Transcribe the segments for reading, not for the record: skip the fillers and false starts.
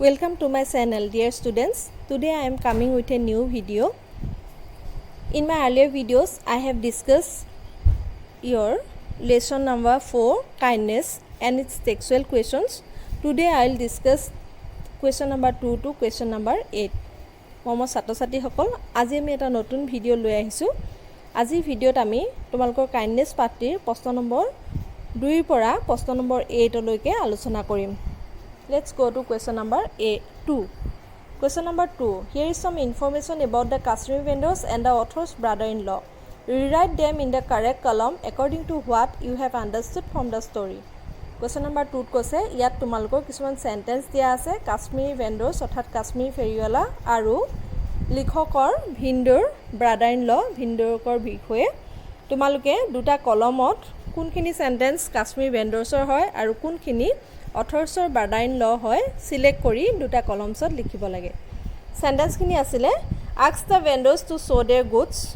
Welcome to my channel, dear students. Today I am coming with a new video. In my earlier videos, I have discussed your lesson number 4, kindness and its textual questions. Today I will discuss question number 2 to question number 8. Momo sato sati hokol, aji ami eta notun video loi ahisu. Aji video ami tomalkor kindness partir proshno number 2 pora proshno number 8 loike alochona korim. Let's go to question number 2. Question number 2. Here is some information about the Kashmiri vendors and the author's brother-in-law. Rewrite them in the correct column according to what you have understood from the story. Question number 2 kose yat tumalkor kisuman sentence dia ase Kashmiri vendors orthat Kashmiri feriwala aru likhokor bhindor brother-in-law bhindorkor bikhoye tumaluke duta columnot kunkhini sentence Kashmiri vendorsor hoy aru kunkhini authors or brother-in-law hoy select kori duta columns ot likhibo lage. Sentence kini asile ask the vendors to show their goods,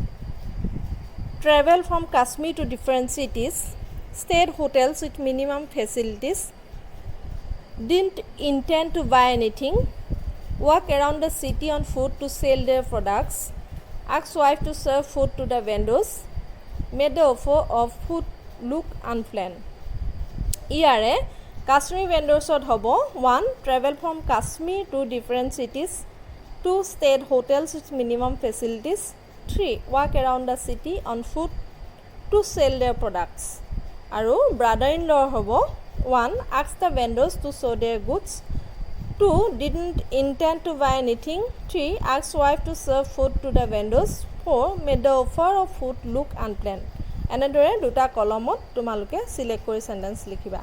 travel from Kashmir to different cities, stay at hotels with minimum facilities, didn't intend to buy anything, walk around the city on foot to sell their products, ask wife to serve food to the vendors, made the offer of food look unplanned. Iare Kashmiri vendors od hobo 1. Travel from Kashmir to different cities. 2. Stay at hotels with minimum facilities. 3. Walk around the city on foot to sell their products. Aru brother-in-law hobo 1. Ask the vendors to show their goods. 2. Didn't intend to buy anything. 3. Ask wife to serve food to the vendors. 4. Made the offer of food look unplanned. Enedore duta column tumaluke select kori sentence likhiba.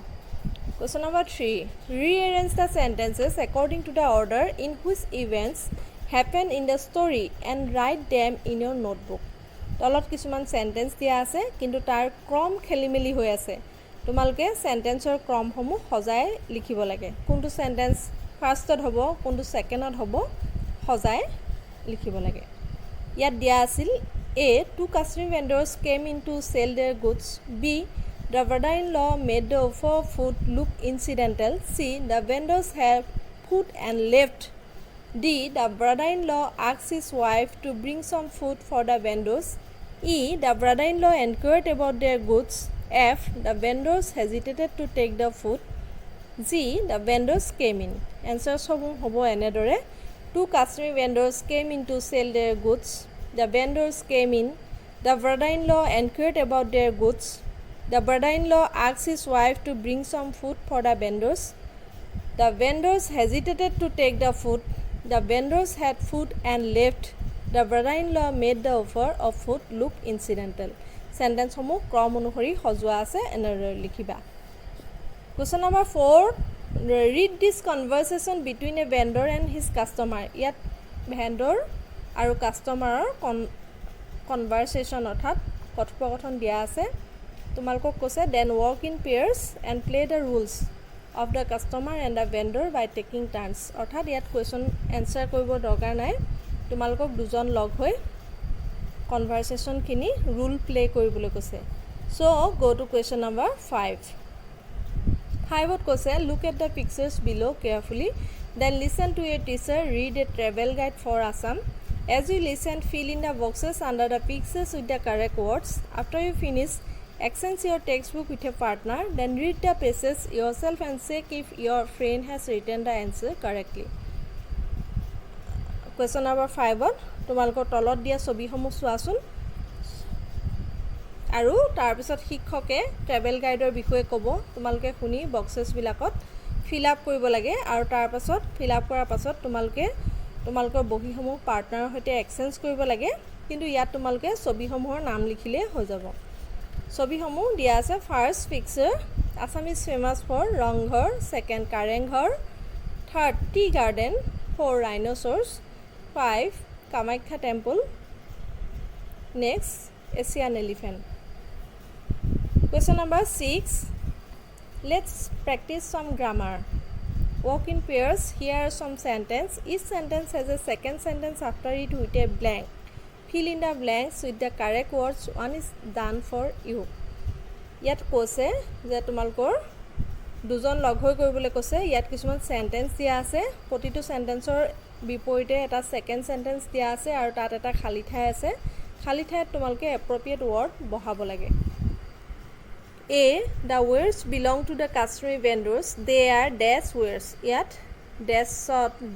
Question number 3. Rearrange the sentences according to the order in which events happen in the story and write them in your notebook. Tolot kisuman sentence dia ase kintu tar krom khelimeli hoi ase. Tumaluke sentence or krom homu hojai likhibo lage. Kuntu sentence first ot hobo, kuntu second ot hobo hojai likhibo lage. Yat dia asil A. Two Kashmiri vendors came in to sell their goods. B. The brother-in-law made the offer of food look incidental. C. The vendors had food and left. D. The brother-in-law asked his wife to bring some food for the vendors. E. The brother-in-law inquired about their goods. F. The vendors hesitated to take the food. G. The vendors came in. Answers hobo enedore. Two Kashmiri vendors came in to sell their goods. The vendors came in. The brother-in-law inquired about their goods. The brother-in-law asked his wife to bring some food for the vendors. The vendors hesitated to take the food. The vendors had food and left. The brother-in-law made the offer of food look incidental. Sentence homo krom anuhori hojua ase enore likhiba. Question number 4. Read this conversation between a vendor and his customer. Yat vendor aru customer conversation orthat কথোপকথন dia ase. Tumalko kose then work in pairs and play the rules of the customer and the vendor by taking turns. Orthat yat question answer koibo dorkar nai. Tumalkok dujon log hoi conversation kini rule play koribole kose. So go to question number 5. 5 ot kose look at the pictures below carefully, then listen to a teacher read a travel guide for Assam. As you listen, fill in the boxes under the pictures with the correct words. After you finish, exchange your textbook with a partner, then read the pages yourself and check if your friend has written the answer correctly. Question number 5 tumalko tolot dia sobi homu suasun aru tar pisot shikhoke travel guide or bikhoye kobo tumalke khuni boxes bilakot fill up koribo lage aru tar pasot fill up korar pasot tumalkor bohi homu partner hoite exchange koribo lage kintu yat tumalke sobi homuhor naam likhile hoi jabo. Sobi homu dia ase first picture Assam is famous for Ranghar, second Karenghar, third tea garden, 4 rhinoceros, 5 Kamakhya temple, next Asian elephant. Question number 6. Let's practice some grammar. Walk in pairs. Here are some sentences. Each sentence has a second sentence after it with a blank. Fill in the blanks with the correct words. One is done for you. Yet kose je tumalkor দুজন লগ হৈ কৰিবলৈ কৈছে ইয়াত কিছুমান sentence দিয়া আছে প্ৰতিটো সেন্টেন্সৰ বিপৰীতে এটা সেকেন্ড সেন্টেন্স দিয়া আছে আৰু তাত এটা খালি ঠাই আছে খালি ঠাইত তোমালকে এপ্ৰোপ্ৰিয়েট ৱৰ্ড বহাব লাগে A the wares belong to the customary vendors they are dash wares ইয়াত dash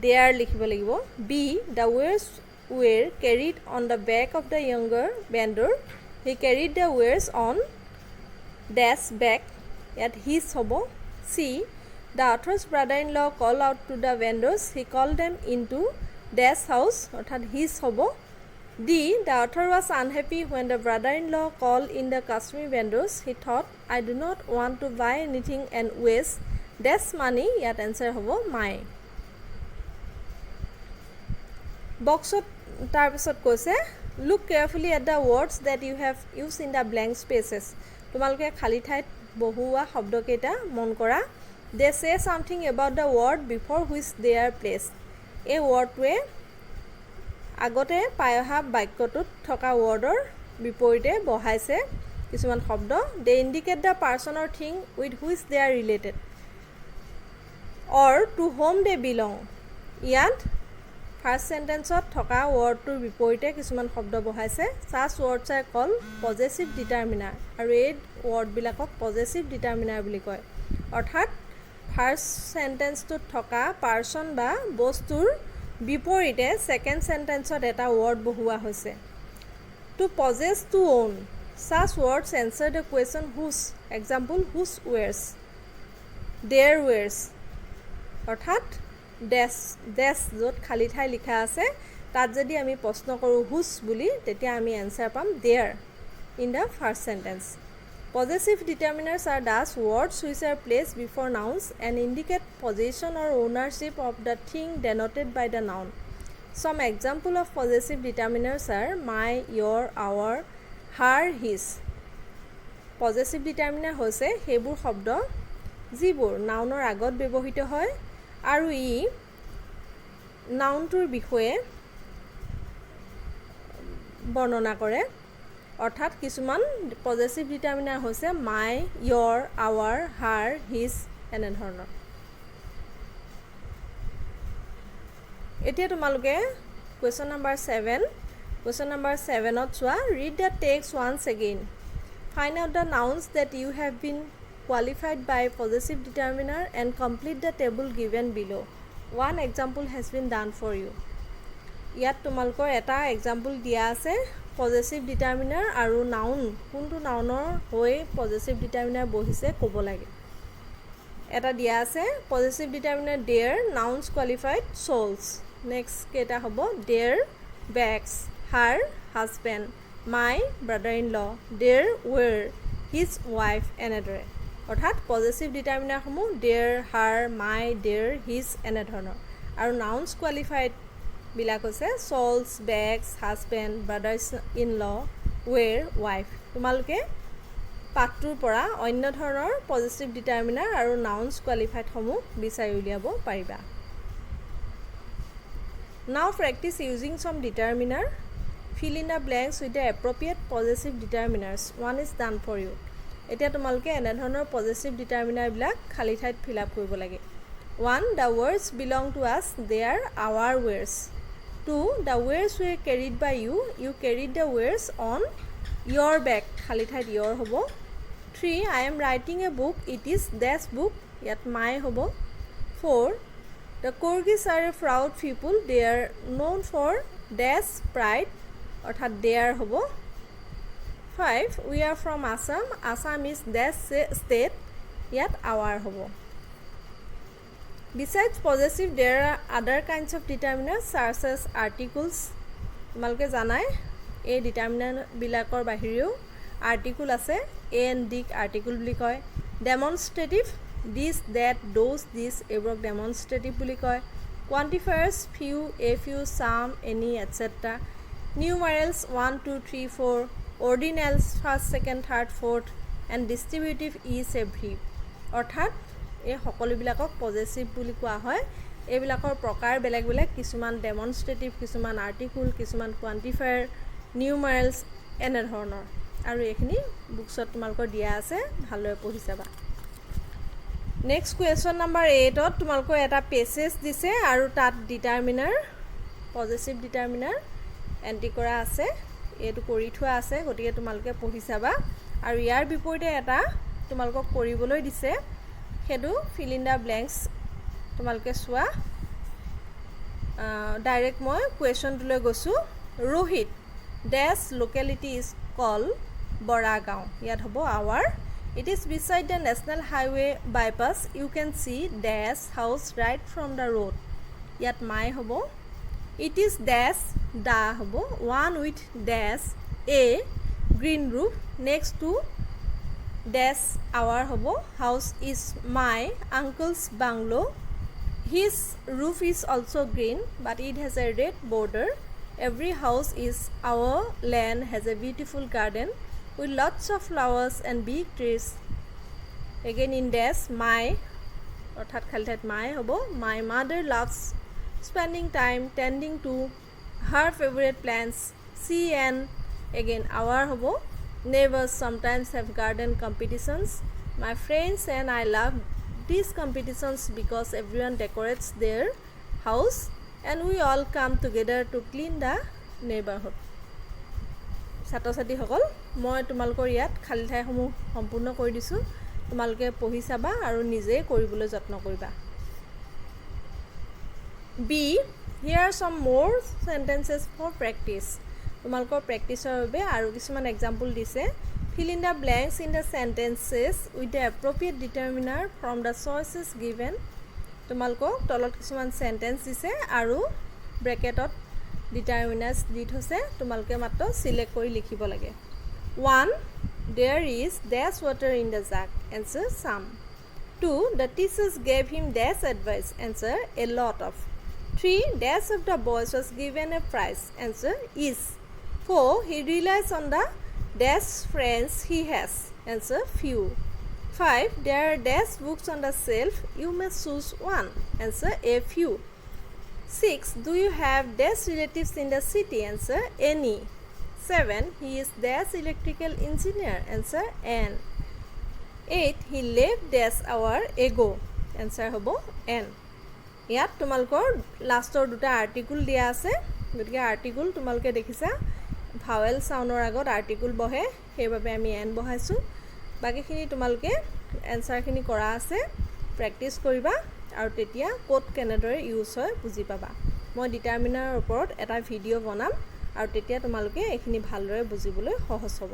they are লিখিব লাগিব B the wares were carried on the back of the younger vendor he carried the wares on dash back ইয়াত his হ'ব C the author's brother-in-law called out to the vendors he called them into dash house অৰ্থাৎ his হ'ব D the author was unhappy when the brother-in-law called in the customary vendors he thought I do not want to buy anything and waste dash money ইয়াত answer হ'ব my বক্সত তাৰ পিছত কৈছে look carefully at the words that you have used in the blank spaces তোমালোকে খালি ঠাইত বহুৱা শব্দকেইটা মন কৰা they say something about the word before which they are placed এই wordটোৱে আগতে পায়হা বাক্যটোত থকা wordৰ বিপৰীতে বহাইছে কিছুমান শব্দ they indicate the person or thing with which they are related or to whom they belong ইয়াত ফাৰ্স্ট সেন্টেন্সত থকা wordটোৰ বিপৰীতে কিছুমান শব্দ বহাইছে such words are called possessive determiner আৰু এই word বিলাকক possessive determiner বুলি কয় অৰ্থাৎ ফাৰ্স্ট সেন্টেন্সটোত থকা পাৰ্সন বা বস্তুৰ বিপৰীতে সেকেন্ড সেন্টেন্সত এটা word বহুৱা হৈছে to possess to own such words answer the question whose example whose wares their wares অৰ্থাৎ dash য'ত খালি ঠাই লিখা আছে তাত যদি আমি প্ৰশ্ন কৰোঁ whose বুলি তেতিয়া আমি answer পাম their in the first sentence possessive determiners are thus words which are placed before nouns and indicate possession or ownership of the thing denoted by the noun some example of possessive determiners are my your our her his possessive determiner হৈছে সেইবোৰ শব্দ যিবোৰ নাউনৰ আগত ব্যৱহৃত হয় আৰু ই নাউনটোৰ বিষয়ে বৰ্ণনা কৰে অৰ্থাৎ কিছুমান পজেসিভ ডিটাৰমিনাৰ হৈছে my your our her his এনে ধৰণৰ এতিয়া তোমালোকে question number 7 question number 7 ত চোৱা read the text once again find out the nouns that you have been qualified by possessive determiner and complete the table given below one example has been done for you ইয়াত তোমালোকৰ এটা example দিয়া আছে possessive determiner আৰু noun কোনটো নাউনৰ হৈ possessive determiner বহিছে ক'ব লাগে এটা দিয়া আছে possessive determiner their nouns qualified souls next কেটা হ'ব their bags her husband my brother-in-law their were his wife এনেদৰে অৰ্থাৎ possessive determiner সমূহ their her my their his এনে ধৰণৰ আৰু nouns qualified বিলাক হৈছে souls bags husband brothers-in-law were wife তোমালোকে পাঠটোৰ পৰা অন্য ধৰণৰ possessive determiner আৰু nouns qualified সমূহ বিচাৰি উলিয়াব পাৰিবা now practice using some determiner fill in the blanks with the appropriate possessive determiners one is done for you এতিয়া তোমালোকে এনে ধৰণৰ possessive determiner বিলাক খালি ঠাইত fill up কৰিব লাগে 1 the words belong to us they are our wares 2 the wares were carried by you you carried the wares on your back খালি ঠাইত your হ'ব 3 I am writing a book it is this book ইয়াত my হ'ব 4 the Kyrgyz are a proud people they are known for dash pride অৰ্থাৎ their হ'ব 5 we are from Assam Assam is dash state ইয়াত our হ'ব besides possessive there are other kinds of determiners such as articles তোমালোকে জানাই এই determiner বিলাকৰ বাহিৰেও article আছে a and d article বুলি কয় demonstrative this that those this এইবোৰ demonstrative বুলি কয় quantifiers few a few some any etc numerals 1 2 3 4 ordinals first second third fourth and distributive is every অৰ্থাৎ এই সকলোবিলাকক possessive বুলি কোৱা হয় এইবিলাকৰ প্ৰকাৰ বেলেগ বেলেগ কিছুমান demonstrative কিছুমান article কিছুমান quantifier numerals এনে ধৰণৰ আৰু এইখিনি বুকছত তোমালোকৰ দিয়া আছে ভালদৰে পঢ়ি চাবা নেক্সট কুৱেশ্যন নাম্বাৰ 8ত তোমালোকৰ এটা পেছেজ দিছে আৰু তাত ডিটাৰমিনাৰ পজিটিভ ডিটাৰমিনাৰ এণ্ট্ৰি কৰা আছে এইটো কৰি থোৱা আছে গতিকে তোমালোকে পঢ়ি চাবা আৰু ইয়াৰ বিপৰীতে এটা তোমালোকক কৰিবলৈ দিছে সেইটো ফিল ইন দা ব্লেংকছ তোমালোকে চোৱা ডাইৰেক্ট মই কুৱেশ্যনটোলৈ গৈছোঁ ৰোহিত ডেছ লোকেলিটি ইজ কল বৰাগাঁও ইয়াত হ'ব hour It is beside the National Highway bypass. You can see dash house right from the road. Yat my hobo. It is dash da hobo. One with dash a green roof next to dash our hobo. House is my uncle's bungalow. His roof is also green, but it has a red border. Every house is our land has a beautiful garden with lots of flowers and big trees. Again in dash my অর্থাৎ খালি ঠাইত my হ'ব my mother loves spending time tending to her favorite plants. She and again our হ'ব neighbors sometimes have garden competitions. My friends and I love these competitions because everyone decorates their house and we all come together to clean the neighborhood. ছাত্ৰ ছাত্ৰীসকল মই তোমালোকৰ ইয়াত খালী ঠাইসমূহ সম্পূৰ্ণ কৰি দিছোঁ তোমালোকে পঢ়ি চাবা আৰু নিজে কৰিবলৈ যত্ন কৰিবা B here some more sentences for practice তোমালোকৰ প্ৰেক্টিছৰ বাবে আৰু কিছুমান এক্সাম্পল দিছে fill in the blanks in the sentences with the appropriate determiner from the sources given তোমালোকক তলত কিছুমান সেন্টেন্স দিছে আৰু ব্ৰেকেটত ডিটাৰমিনাৰ্স দি থৈছে তোমালোকে মাত্ৰ সিলেক্ট কৰি লিখিব লাগে 1 there is dash water in the jug answer some 2 the teachers gave him dash advice answer a lot of 3 dash of the boys was given a prize answer is 4 he relies on the dash friends he has answer few 5 there are dash books on the shelf you may choose one answer a few 6 do you have dash relatives in the city answer any 7 he is dash electrical engineer answer n 8 he left dash hour ago answer hobo n ইয়াত তোমালোকৰ লাষ্টৰ দুটা article দিয়া আছে গতিকে article তোমালোকে দেখিছা vowel সাউণ্ডৰ আগত আৰ্টিকল বহে সেইবাবে আমি n বহাইছো বাকিখিনি তোমালোকে এনসাৰখিনি কৰা আছে প্ৰেক্টিছ কৰিবা আৰু তেতিয়া কোড কেনেদৰে ইউজ হয় বুজি পাবা মই ডিটাৰমিনাৰৰ ওপৰত এটা ভিডিঅ' বনাম আৰু তেতিয়া তোমালোকে এইখিনি ভালদৰে বুজিবলৈ সহজ হ'ব